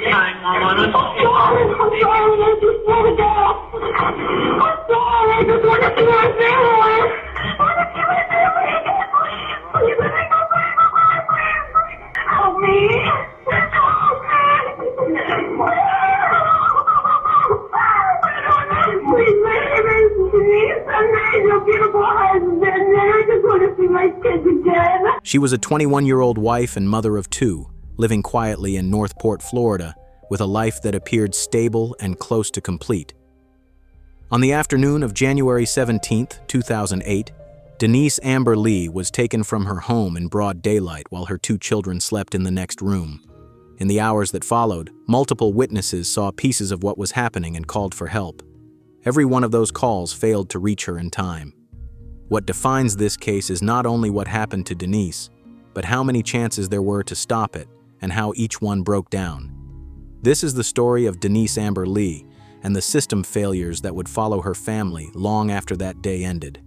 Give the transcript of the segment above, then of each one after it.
911. I'm sorry. I just want to go. I'm sorry. I just want to see my family. Help me. Please, my name is Denise. I'm your beautiful husband, and I just want to see my kids again. She was a 21-year-old wife and mother of two, living quietly in Northport, Florida, with a life that appeared stable and close to complete. On the afternoon of January 17, 2008, Denise Amber Lee was taken from her home in broad daylight while her two children slept in the next room. In the hours that followed, multiple witnesses saw pieces of what was happening and called for help. Every one of those calls failed to reach her in time. What defines this case is not only what happened to Denise, but how many chances there were to stop it and how each one broke down. This is the story of Denise Amber Lee and the system failures that would follow her family long after that day ended.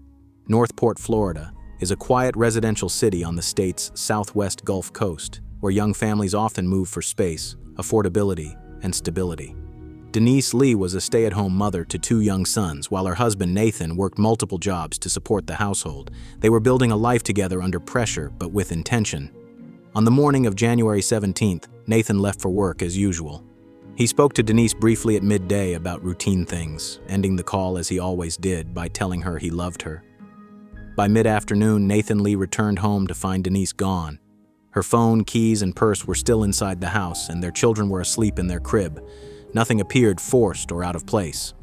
Northport, Florida, is a quiet residential city on the state's southwest Gulf Coast, where young families often move for space, affordability, and stability. Denise Lee was a stay-at-home mother to two young sons, while her husband Nathan worked multiple jobs to support the household. They were building a life together under pressure, but with intention. On the morning of January 17th, Nathan left for work as usual. He spoke to Denise briefly at midday about routine things, ending the call as he always did by telling her he loved her. By mid-afternoon, Nathan Lee returned home to find Denise gone. Her phone, keys, and purse were still inside the house, and their children were asleep in their crib. Nothing appeared forced or out of place.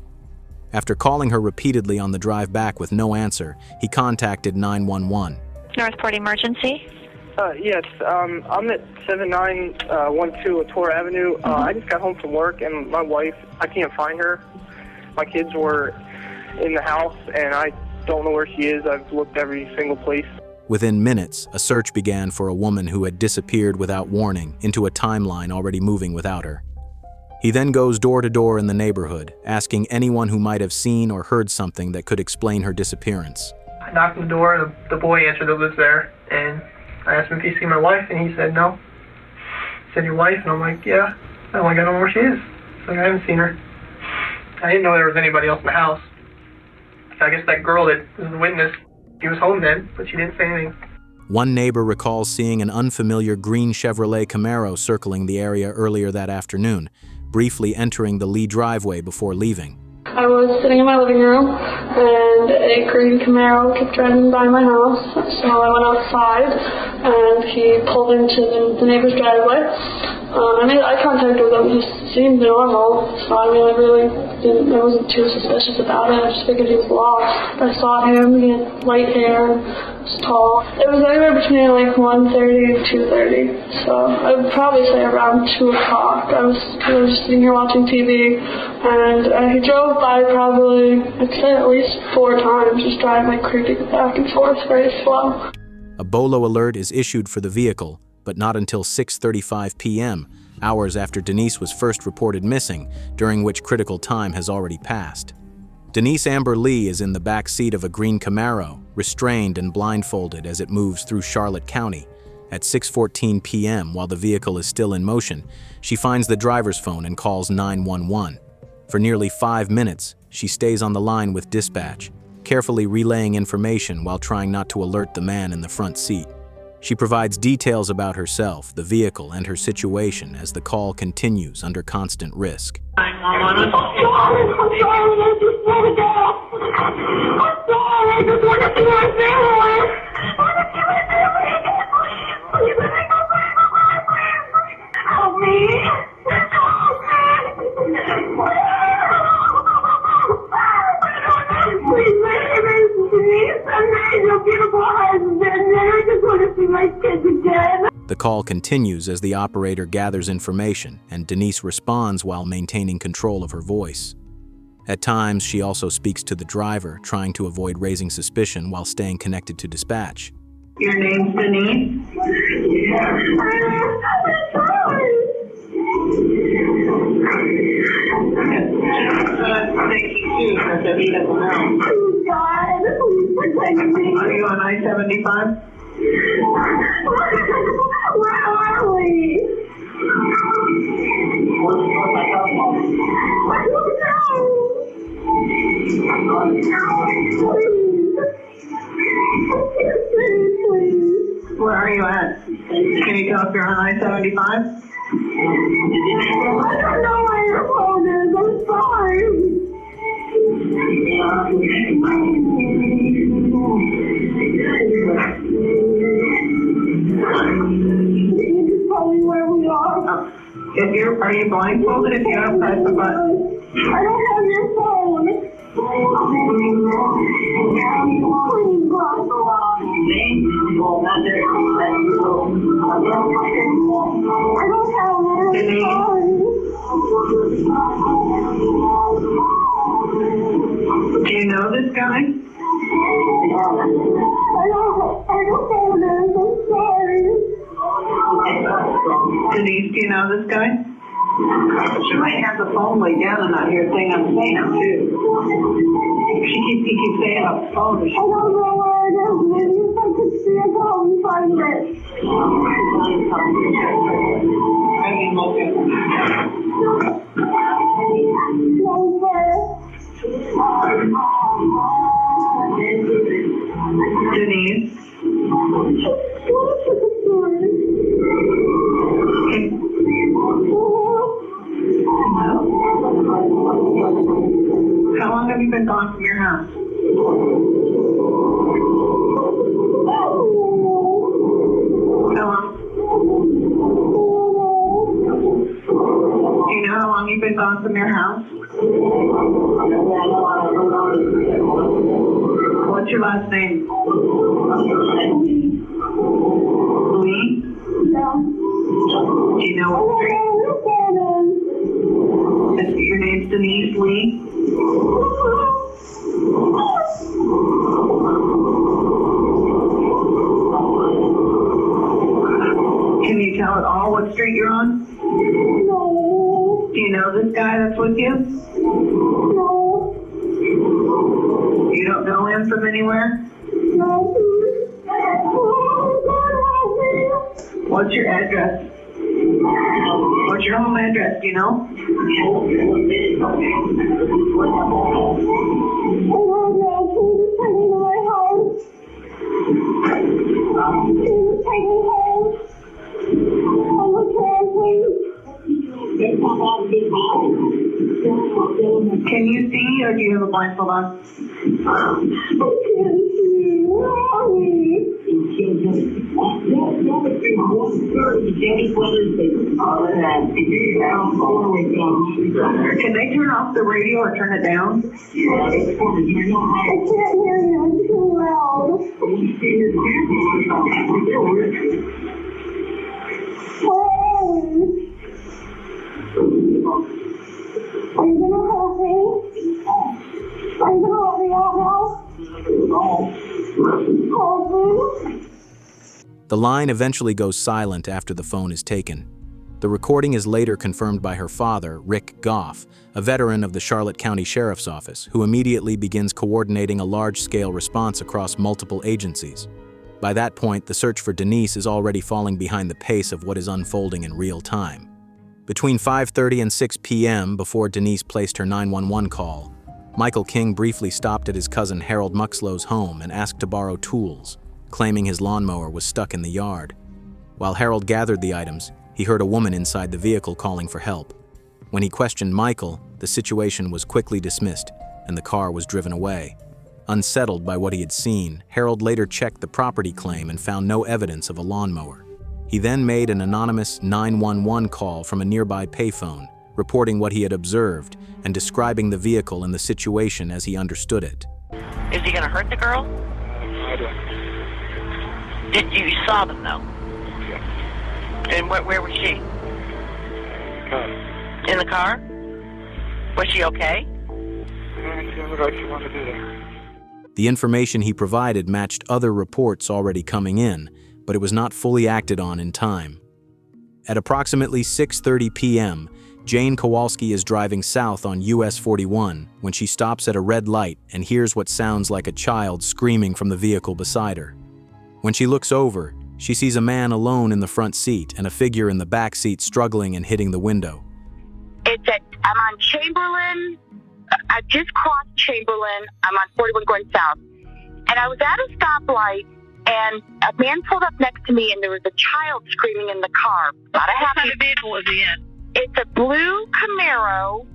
After calling her repeatedly on the drive back with no answer, he contacted 911. Northport Emergency? Yes, I'm at 7912 Latour Avenue. I just got home from work, and my wife, I can't find her. My kids were in the house, and I don't know where she is. I've looked every single place. Within minutes, a search began for a woman who had disappeared without warning into a timeline already moving without her. He then goes door to door in the neighborhood, asking anyone who might have seen or heard something that could explain her disappearance. I knocked on the door, the boy answered that lives there, and I asked him if he'd seen my wife, and he said no. He said, your wife? And I'm like, yeah. I'm like, I don't know where she is. He's like, I haven't seen her. I didn't know there was anybody else in the house. So I guess that girl that was the witness, she was home then, but she didn't say anything. One neighbor recalls seeing an unfamiliar green Chevrolet Camaro circling the area earlier that afternoon, briefly entering the Lee driveway before leaving. I was sitting in my living room, and a green Camaro kept driving by my house, so I went outside, and he pulled into the neighbor's driveway. I made eye contact with him. He seemed normal, so I wasn't too suspicious about it. I just figured he was lost. I saw him. He had light hair, was tall. It was anywhere between 1:30 and 2:30, so I would probably say around 2 o'clock. I was just sitting here watching TV, and he drove by probably, I'd say at least 4 times, just driving creeping back and forth very slow. A BOLO alert is issued for the vehicle, but not until 6:35 p.m., hours after Denise was first reported missing, during which critical time has already passed. Denise Amber Lee is in the back seat of a green Camaro, restrained and blindfolded as it moves through Charlotte County. At 6:14 p.m., while the vehicle is still in motion, she finds the driver's phone and calls 911. For nearly 5 minutes, she stays on the line with dispatch, carefully relaying information while trying not to alert the man in the front seat. She provides details about herself, the vehicle, and her situation as the call continues under constant risk. 911. I'm sorry. I just want to go. I'm sorry. I just want to see my family. Help me. Please, my name is Denise. I'm your beautiful husband, and I just want to see my kids again. The call continues as the operator gathers information, and Denise responds while maintaining control of her voice. At times, she also speaks to the driver, trying to avoid raising suspicion while staying connected to dispatch. Your name's Denise? God, please protect me. Are you on I-75? Where are we? Where are you at? Can you tell if you're on I-75? I don't know where your phone is. I'm sorry. You just tell me where we are. Are you blindfolded if you have press the button? I don't have your phone. Please, God, go on. I don't have it. Do you know this guy? I don't have it. I'm sorry. Denise, do you know this guy? She might have the phone way down and not hear a thing I'm saying, too. He keeps saying about the phone. I don't know where it is. Maybe if I could see it, I'll find it. No, sir. Denise? How long have you been gone from your house? How long? Do you know how long you've been gone from your house? What's your last name? Lee? Yeah. Do you know what street? Your name's Denise Lee? Can you tell at all what street you're on? No. Do you know this guy that's with you? No. You don't know him from anywhere? No. What's your address? What's your home address, do you know? I don't know. Please take me to my house. Please take me home. I'm okay, please. Can you see or do you have a blindfold on? I can't see. Where are we? Can they turn off the radio or turn it down? I can't hear you. It's too loud. Where are we? Are you gonna help me? Are you gonna let me out now? Help me? The line eventually goes silent after the phone is taken. The recording is later confirmed by her father, Rick Goff, a veteran of the Charlotte County Sheriff's Office, who immediately begins coordinating a large-scale response across multiple agencies. By that point, the search for Denise is already falling behind the pace of what is unfolding in real time. Between 5:30 and 6 p.m., before Denise placed her 911 call, Michael King briefly stopped at his cousin Harold Muxlow's home and asked to borrow tools, claiming his lawnmower was stuck in the yard. While Harold gathered the items, he heard a woman inside the vehicle calling for help. When he questioned Michael, the situation was quickly dismissed and the car was driven away. Unsettled by what he had seen, Harold later checked the property claim and found no evidence of a lawnmower. He then made an anonymous 911 call from a nearby payphone, reporting what he had observed and describing the vehicle and the situation as he understood it. Is he going to hurt the girl? I don't. You saw them, though? Yeah. And where was she? Car. In the car? Was she okay? She looked like she wanted to be there. The information he provided matched other reports already coming in, but it was not fully acted on in time. At approximately 6:30 p.m., Jane Kowalski is driving south on US 41 when she stops at a red light and hears what sounds like a child screaming from the vehicle beside her. When she looks over, she sees a man alone in the front seat and a figure in the back seat struggling and hitting the window. I'm on Chamberlain. I just crossed Chamberlain. I'm on 41 going south. And I was at a stoplight, and a man pulled up next to me, and there was a child screaming in the car. Not a happy. What kind of vehicle was he in? It's a blue Camaro,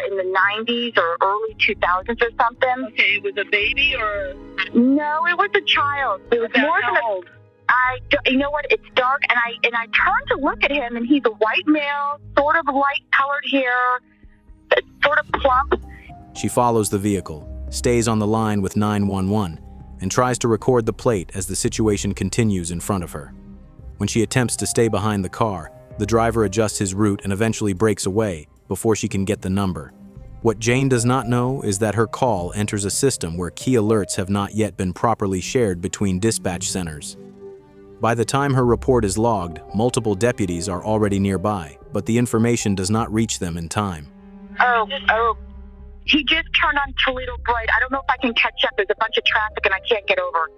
in the 90s or early 2000s or something. Okay, it was a baby or? No, it was a child. It was more than old? you know what? It's dark, and I turned to look at him, and he's a white male, sort of light-colored hair, sort of plump. She follows the vehicle, stays on the line with 911, and tries to record the plate as the situation continues in front of her. When she attempts to stay behind the car, the driver adjusts his route and eventually breaks away before she can get the number. What Jane does not know is that her call enters a system where key alerts have not yet been properly shared between dispatch centers. By the time her report is logged, multiple deputies are already nearby, but the information does not reach them in time. Oh. He just turned on Toledo Bright. I don't know if I can catch up. There's a bunch of traffic and I can't get over.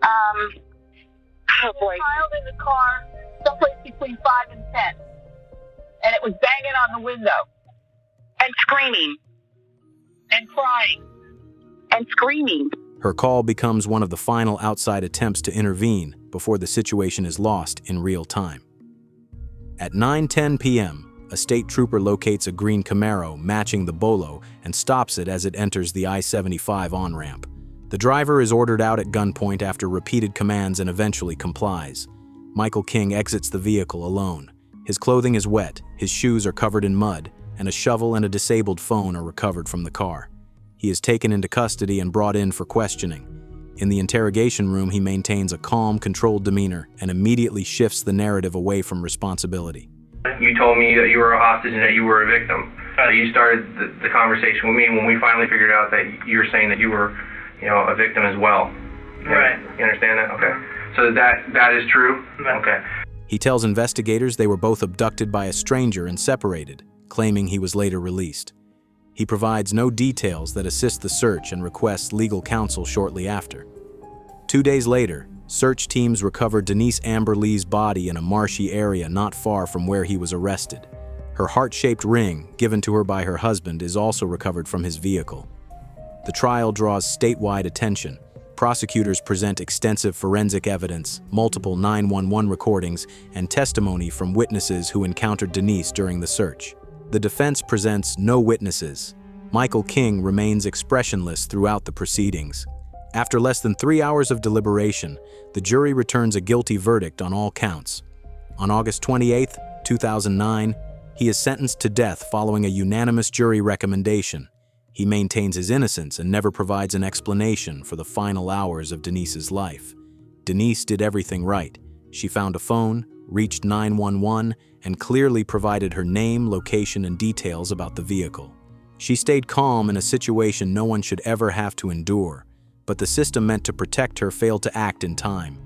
Oh boy. Child in the car, someplace between 5 and 10. And it was banging on the window. And screaming. And crying. And screaming. Her call becomes one of the final outside attempts to intervene before the situation is lost in real time. At 9:10 p.m., a state trooper locates a green Camaro matching the Bolo and stops it as it enters the I-75 on-ramp. The driver is ordered out at gunpoint after repeated commands and eventually complies. Michael King exits the vehicle alone. His clothing is wet, his shoes are covered in mud, and a shovel and a disabled phone are recovered from the car. He is taken into custody and brought in for questioning. In the interrogation room, he maintains a calm, controlled demeanor and immediately shifts the narrative away from responsibility. You told me that you were a hostage and that you were a victim. You started the conversation with me when we finally figured out that you were saying that you were, a victim as well. Right. You understand that? Okay. So that is true? Okay. He tells investigators they were both abducted by a stranger and separated, claiming he was later released. He provides no details that assist the search and requests legal counsel shortly after. 2 days later, search teams recovered Denise Amber Lee's body in a marshy area not far from where he was arrested. Her heart-shaped ring, given to her by her husband, is also recovered from his vehicle. The trial draws statewide attention. Prosecutors present extensive forensic evidence, multiple 911 recordings, and testimony from witnesses who encountered Denise during the search. The defense presents no witnesses. Michael King remains expressionless throughout the proceedings. After less than 3 hours of deliberation, the jury returns a guilty verdict on all counts. On August 28, 2009, he is sentenced to death following a unanimous jury recommendation. He maintains his innocence and never provides an explanation for the final hours of Denise's life. Denise did everything right. She found a phone, reached 911, and clearly provided her name, location, and details about the vehicle. She stayed calm in a situation no one should ever have to endure, but the system meant to protect her failed to act in time.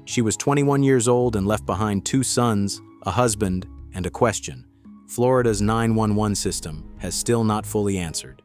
She was 21 years old and left behind 2 sons, a husband, and a question. Florida's 911 system has still not fully answered.